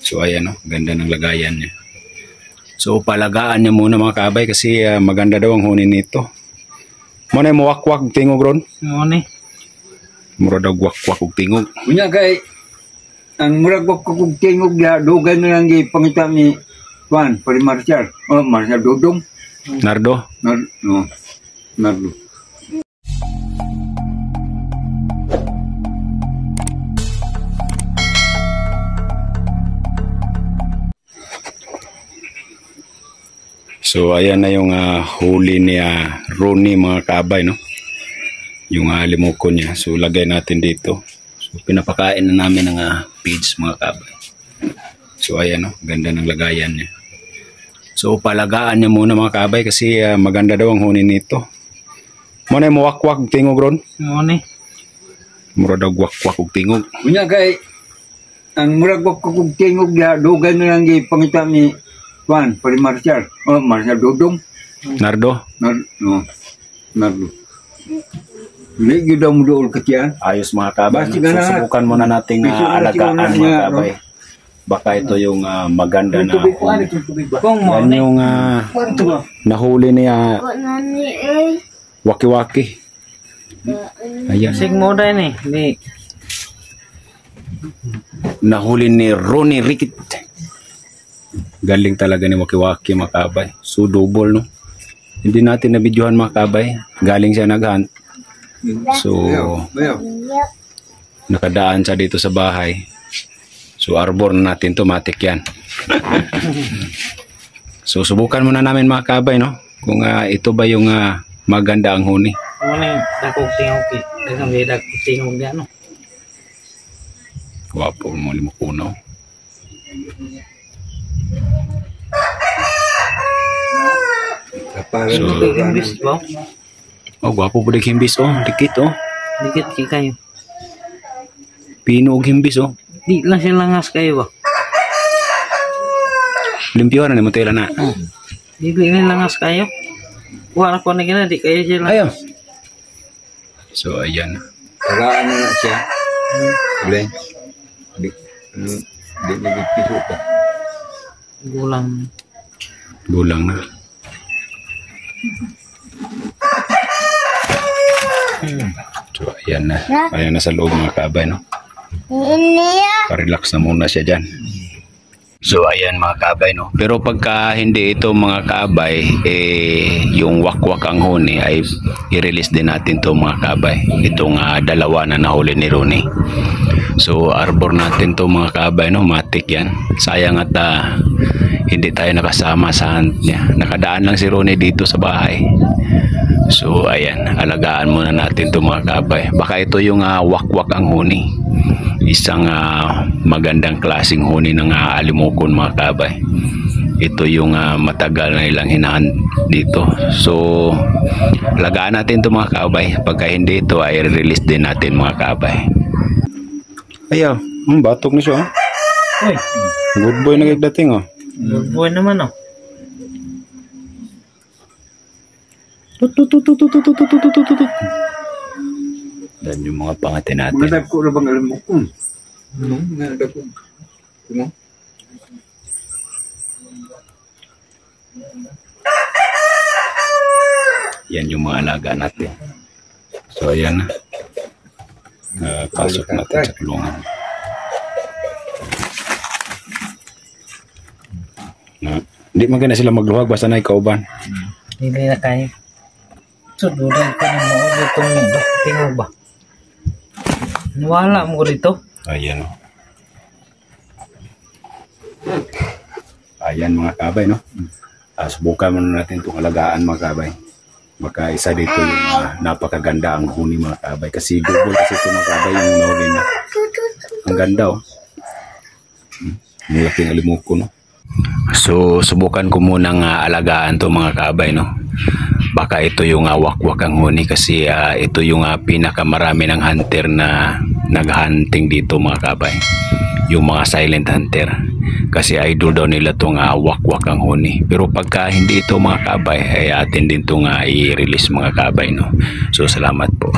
So ayan, no, ganda ng lagayan niya. So palagaan niya muna mga kabay kasi maganda daw ang huni nito. Muna yung wakwak tingog ron? Muna. Mura daw wakwak ug tingog. Unya kay ang murag wakwak ug tingog ya dugay na lang gipangita ni Juan Pari Marcial. Oh, Marcial Dodong. Nardo? Nardo. So ayan na yung huli ni Ronnie mga kabay, no? Yung limukon niya. So lagay natin dito. So pinapakain na namin ng feeds mga kabay. So ayan, no, ganda ng lagayan niya. So palagaan niya muna mga kabay kasi maganda daw ang huni nito. Muna yung wakwak tingog ron? Muna. Mura daw wakwak ug tingog. Unya kay ang murag wakwak ug tingog ya dugay na lang gipangita ni Juan Pari Marcial. Oh, Marcial Dodong. Nardo? Nardo. Hindi daw mo doon katiyan. Ayos mga kabay. Basta na, susubukan muna nating alagaan mga kabay. Baka ito yung maganda na huli. Yan yung nahuli niya waki-waki. Ayan. Sigmura ni. Nahuli ni Ronnie Rikit. Galing talaga ni waki-waki mga kabay. So double, no? Hindi natin nabidyohan mga kabay. Galing siya nag-hunt. So nakadaan siya dito sa bahay. So arbor na natin to, matik yan. So subukan muna namin mga kabay, no? Kung ito ba yung maganda ang huni. Muna dakog tingog ki. Dagang dakog tingog yan, no? Wapo mo limukunaw. So, imbis ba? Oh, gwapo po himbis, oh. Dikit, oh. Dikit kayo. Pino og himbis, oh. Di lang siya langas kayo ba? Limpyo na ni mo tela na. Di lang langas kayo. Wala ko na gina, di kayo siya lang. Ayaw. So, ayan. Tagaan na siya. Boleh. Di nagpiso pa. Gulang. Gulang na. So, ayan na. Ayan na sa loob mga kabay, no? Pa-relax na muna siya dyan. So, ayan mga kabay, no? Pero pagka hindi ito mga kabay, yung wakwak ang huni ay i-release din natin to mga kabay. Itong dalawa na nahuli ni Ronnie. So, arbor natin to mga kabay, no? Matik yan. Sayang at hindi tayo nakasama sa hunt niya. Nakadaan lang si Ronnie dito sa bahay. So ayan, alagaan muna natin to mga kabay. Baka ito yung wakwak ang huni. Isang magandang klaseng huni ng alimokon mga kabay. Ito yung matagal na ilang hinahan dito. So alagaan natin to mga kabay. Pagka hindi ito ay release din natin mga kabay. Ayaw, batok na siya. Uy, Good boy na kagdating, oh. good boy naman, oh. Dan yung mga pangati natin. Mga dagko na bang alam mo kung? Mga dagko. Yan yung mga alaga natin. So ayan na. Pasok natin sa kulungan. Hindi maganda sila magluhag basta na ikauban. Hindi na kayo. So, dudan ka na mo itong tingog ba? Nawala mo dito? Ayan, o. Ayan mga kabay, no? Subukan muna natin itong alagaan mga kabay. Baka isa dito yung napakaganda ang huni mga kabay. Kasi double kasi ito mga kabay yung nahuli na. Ang ganda, o. Ang laking alimuko, no? So, subukan ko munang alagaan to mga kabay, no? Baka ito yung wakwak ang huni kasi ito yung pinakamarami ng hunter na naghunting dito mga kabay. Yung mga silent hunter. Kasi idol daw nila itong wakwak ang huni. Pero pagka hindi ito mga kabay, ay atin din itong i-release mga kabay, no? So, salamat po.